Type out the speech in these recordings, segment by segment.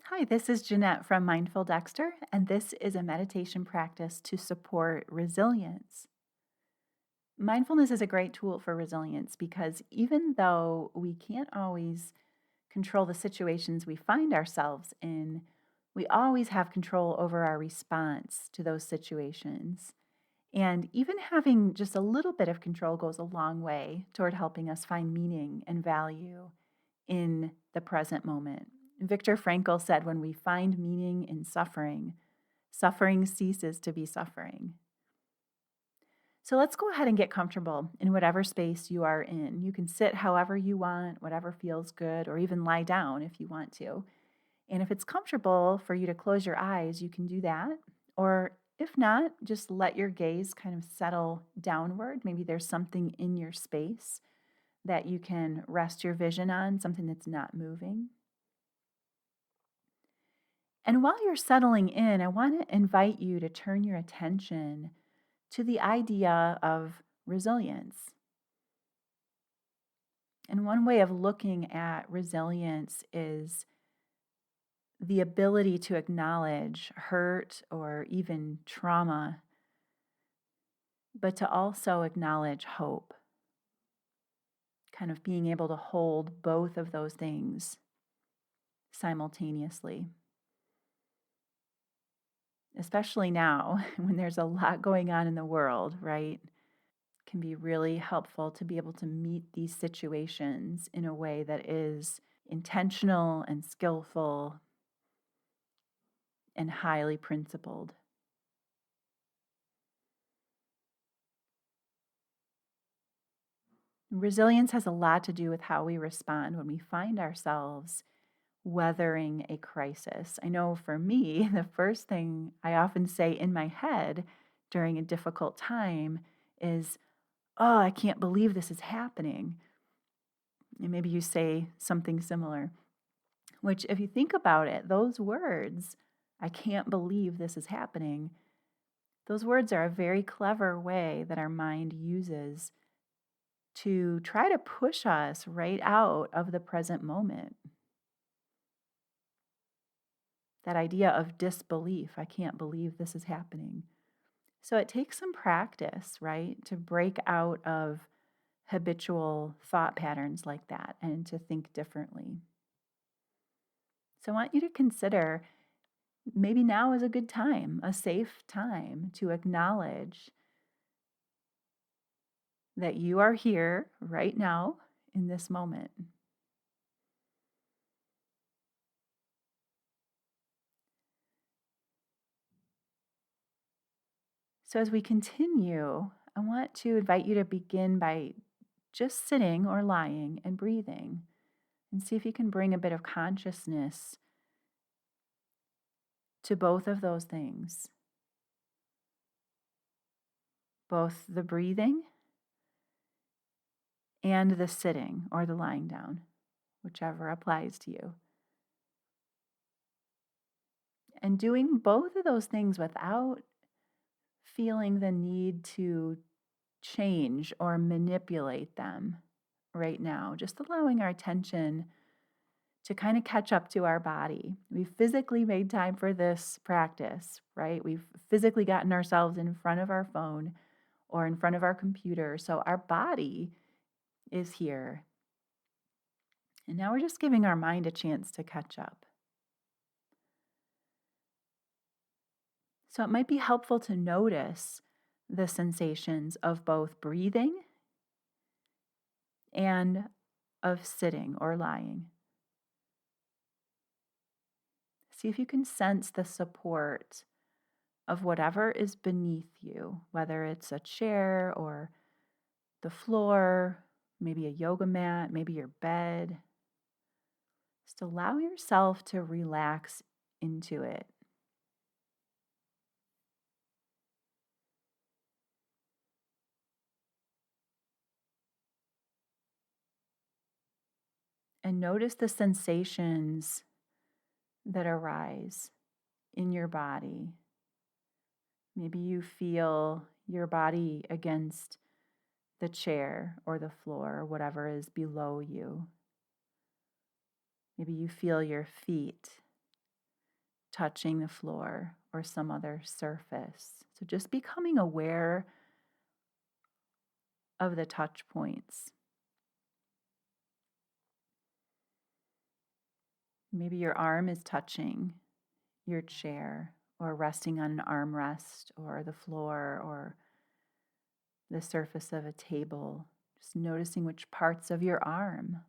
Hi, this is Jeanette from Mindful Dexter, and this is a meditation practice to support resilience. Mindfulness is a great tool for resilience because even though we can't always control the situations we find ourselves in, we always have control over our response to those situations. And even having just a little bit of control goes a long way toward helping us find meaning and value in the present moment. Viktor Frankl said, when we find meaning in suffering, suffering ceases to be suffering. So let's go ahead and get comfortable in whatever space you are in. You can sit however you want, whatever feels good, or even lie down if you want to. And if it's comfortable for you to close your eyes, you can do that. Or if not, just let your gaze kind of settle downward. Maybe there's something in your space that you can rest your vision on, something that's not moving. And while you're settling in, I want to invite you to turn your attention to the idea of resilience. And one way of looking at resilience is the ability to acknowledge hurt or even trauma, but to also acknowledge hope, kind of being able to hold both of those things simultaneously. Especially now when there's a lot going on in the world, right? Can be really helpful to be able to meet these situations in a way that is intentional and skillful and highly principled. Resilience has a lot to do with how we respond when we find ourselves weathering a crisis. I know for me, the first thing I often say in my head during a difficult time is, "Oh, I can't believe this is happening." And maybe you say something similar, which, if you think about it, those words, "I can't believe this is happening," those words are a very clever way that our mind uses to try to push us right out of the present moment. That idea of disbelief, "I can't believe this is happening." So it takes some practice, right, to break out of habitual thought patterns like that and to think differently. So I want you to consider, maybe now is a good time, a safe time to acknowledge that you are here right now in this moment. So as we continue, I want to invite you to begin by just sitting or lying and breathing, and see if you can bring a bit of consciousness to both of those things, both the breathing and the sitting or the lying down, whichever applies to you. And doing both of those things without feeling the need to change or manipulate them right now, just allowing our attention to kind of catch up to our body. We've physically made time for this practice, right? We've physically gotten ourselves in front of our phone or in front of our computer. So our body is here. And now we're just giving our mind a chance to catch up. So it might be helpful to notice the sensations of both breathing and of sitting or lying. See if you can sense the support of whatever is beneath you, whether it's a chair or the floor, maybe a yoga mat, maybe your bed. Just allow yourself to relax into it. And notice the sensations that arise in your body. Maybe you feel your body against the chair or the floor, or whatever is below you. Maybe you feel your feet touching the floor or some other surface. So just becoming aware of the touch points. Maybe your arm is touching your chair or resting on an armrest or the floor or the surface of a table. Just noticing which parts of your arm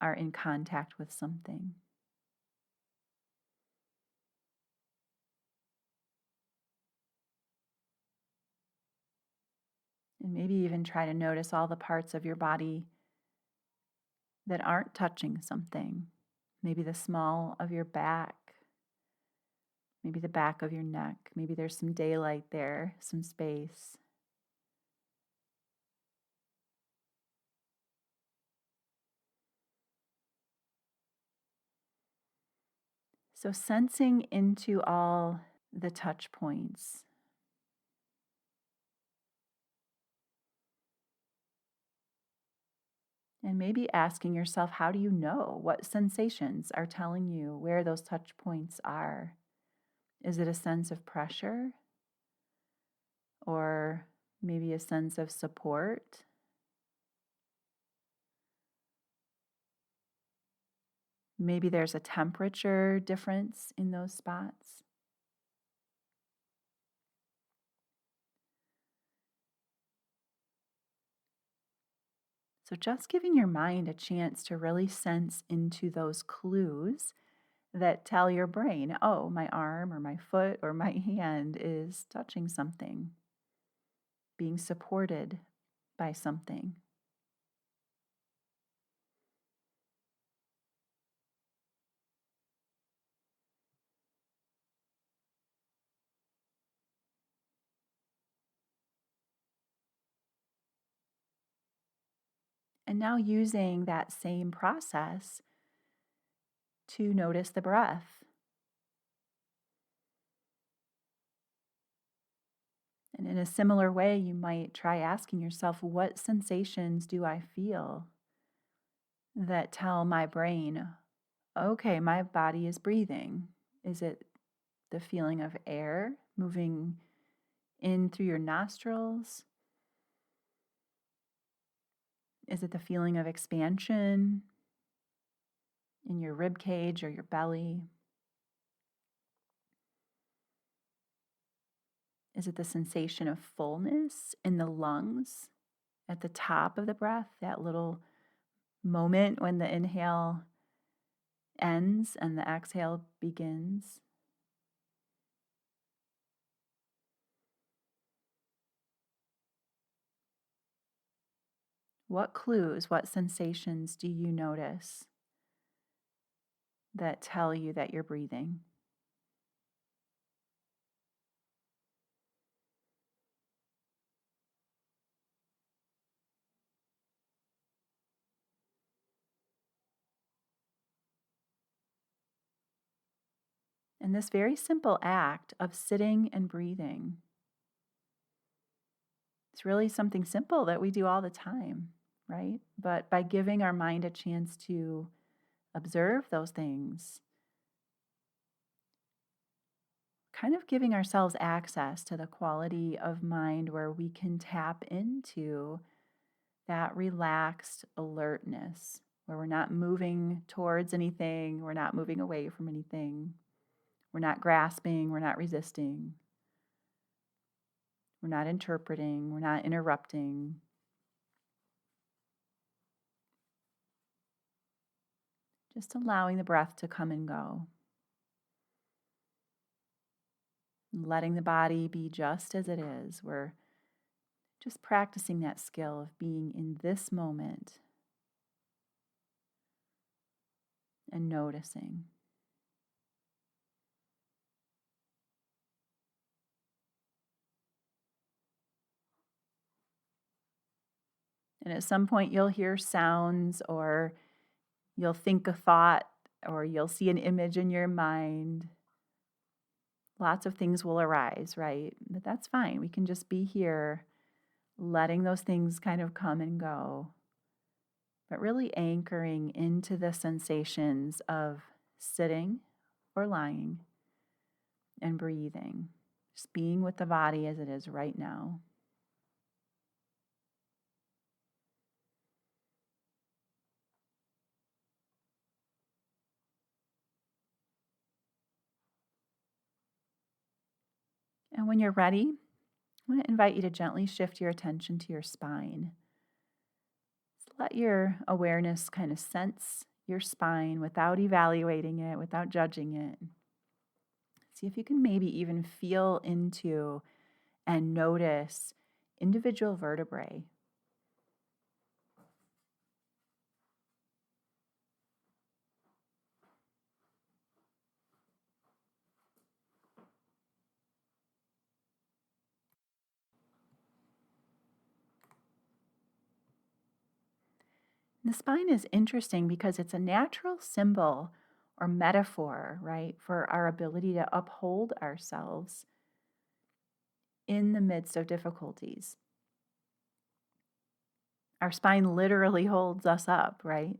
are in contact with something. And maybe even try to notice all the parts of your body that aren't touching something. Maybe the small of your back, maybe the back of your neck. Maybe there's some daylight there, some space. So sensing into all the touch points. And maybe asking yourself, how do you know what sensations are telling you where those touch points are? Is it a sense of pressure? Or maybe a sense of support? Maybe there's a temperature difference in those spots. So just giving your mind a chance to really sense into those clues that tell your brain, oh, my arm or my foot or my hand is touching something, being supported by something. And now using that same process to notice the breath. And in a similar way, you might try asking yourself, what sensations do I feel that tell my brain, okay, my body is breathing? Is it the feeling of air moving in through your nostrils? Is it the feeling of expansion in your rib cage or your belly? Is it the sensation of fullness in the lungs at the top of the breath, that little moment when the inhale ends and the exhale begins? What clues, what sensations do you notice that tell you that you're breathing? And this very simple act of sitting and breathing, it's really something simple that we do all the time, right? But by giving our mind a chance to observe those things, kind of giving ourselves access to the quality of mind where we can tap into that relaxed alertness, where we're not moving towards anything, we're not moving away from anything, we're not grasping, we're not resisting, we're not interpreting, we're not interrupting. Just allowing the breath to come and go. Letting the body be just as it is. We're just practicing that skill of being in this moment and noticing. And at some point, you'll hear sounds, or you'll think a thought, or you'll see an image in your mind. Lots of things will arise, right? But that's fine. We can just be here, letting those things kind of come and go, but really anchoring into the sensations of sitting or lying, and breathing, just being with the body as it is right now. And when you're ready, I want to invite you to gently shift your attention to your spine. Just let your awareness kind of sense your spine without evaluating it, without judging it. See if you can maybe even feel into and notice individual vertebrae. The spine is interesting because it's a natural symbol or metaphor, right, for our ability to uphold ourselves in the midst of difficulties. Our spine literally holds us up, right?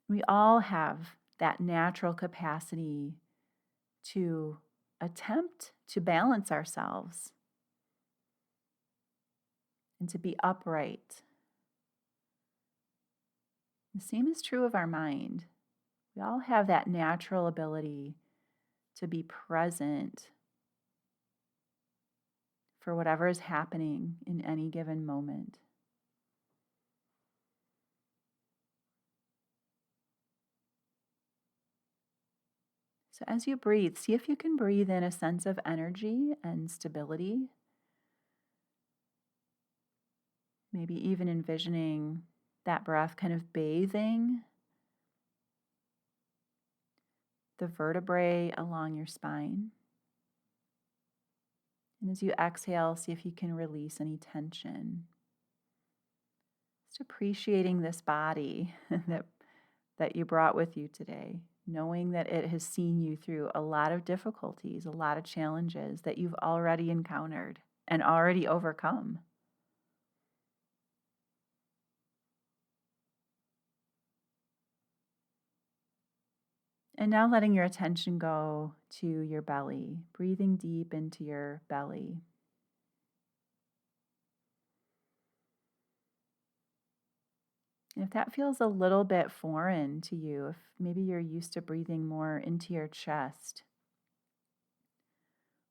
We all have that natural capacity to attempt to balance ourselves and to be upright. The same is true of our mind. We all have that natural ability to be present for whatever is happening in any given moment. So as you breathe, see if you can breathe in a sense of energy and stability. Maybe even envisioning that breath kind of bathing the vertebrae along your spine. And as you exhale, see if you can release any tension. Just appreciating this body that you brought with you today, knowing that it has seen you through a lot of difficulties, a lot of challenges that you've already encountered and already overcome. And now letting your attention go to your belly, breathing deep into your belly. And if that feels a little bit foreign to you, if maybe you're used to breathing more into your chest,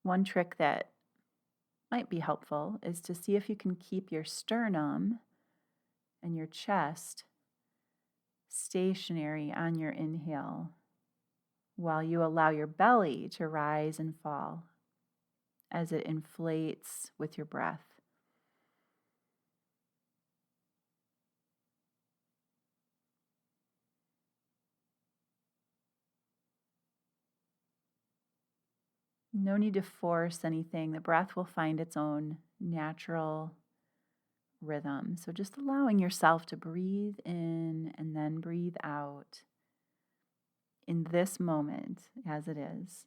one trick that might be helpful is to see if you can keep your sternum and your chest stationary on your inhale while you allow your belly to rise and fall as it inflates with your breath. No need to force anything. The breath will find its own natural rhythm. So just allowing yourself to breathe in and then breathe out in this moment as it is.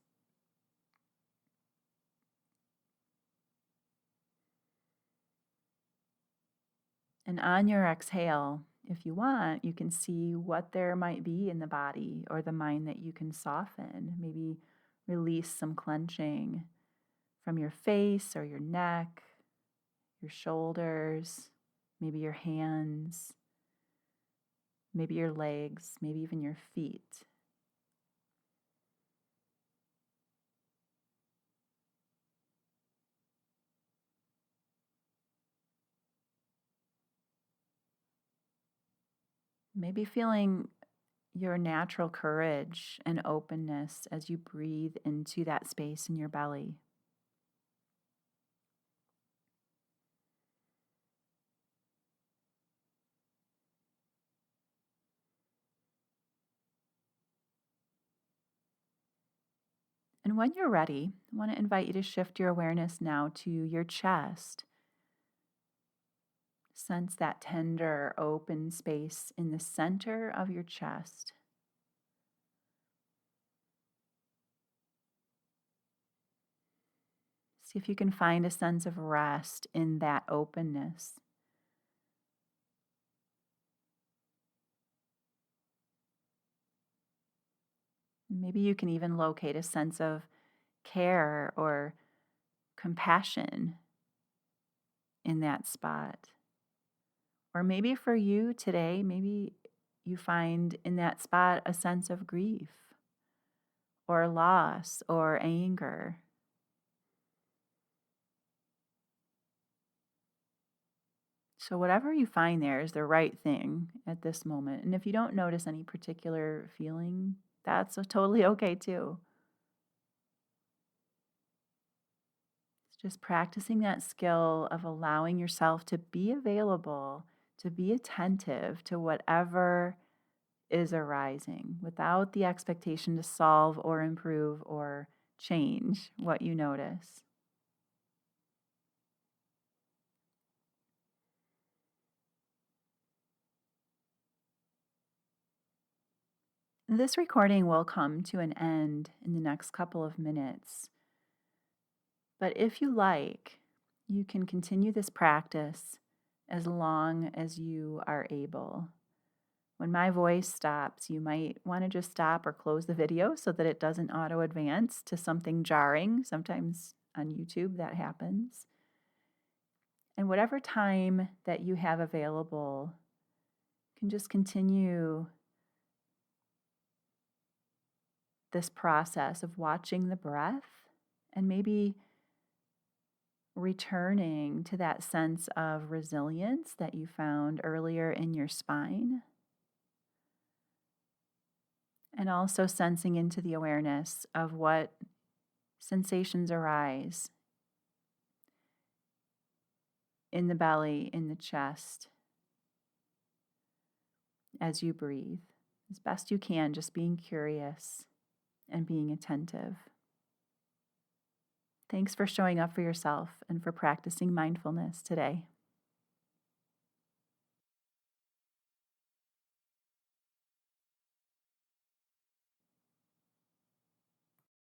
And on your exhale, if you want, you can see what there might be in the body or the mind that you can soften. Maybe release some clenching from your face or your neck, your shoulders, maybe your hands, maybe your legs, maybe even your feet. Maybe feeling your natural courage and openness as you breathe into that space in your belly. And when you're ready, I want to invite you to shift your awareness now to your chest. Sense that tender, open space in the center of your chest. See if you can find a sense of rest in that openness. Maybe you can even locate a sense of care or compassion in that spot. Or maybe for you today, maybe you find in that spot a sense of grief or loss or anger. So, whatever you find there is the right thing at this moment. And if you don't notice any particular feeling, that's totally okay too. It's just practicing that skill of allowing yourself to be available, to be attentive to whatever is arising without the expectation to solve or improve or change what you notice. This recording will come to an end in the next couple of minutes, but if you like, you can continue this practice as long as you are able. When my voice stops, you might want to just stop or close the video so that it doesn't auto advance to something jarring. Sometimes on YouTube that happens. And whatever time that you have available, you can just continue this process of watching the breath and maybe returning to that sense of resilience that you found earlier in your spine. And also sensing into the awareness of what sensations arise in the belly, in the chest, as you breathe. As best you can, just being curious and being attentive. Thanks for showing up for yourself and for practicing mindfulness today.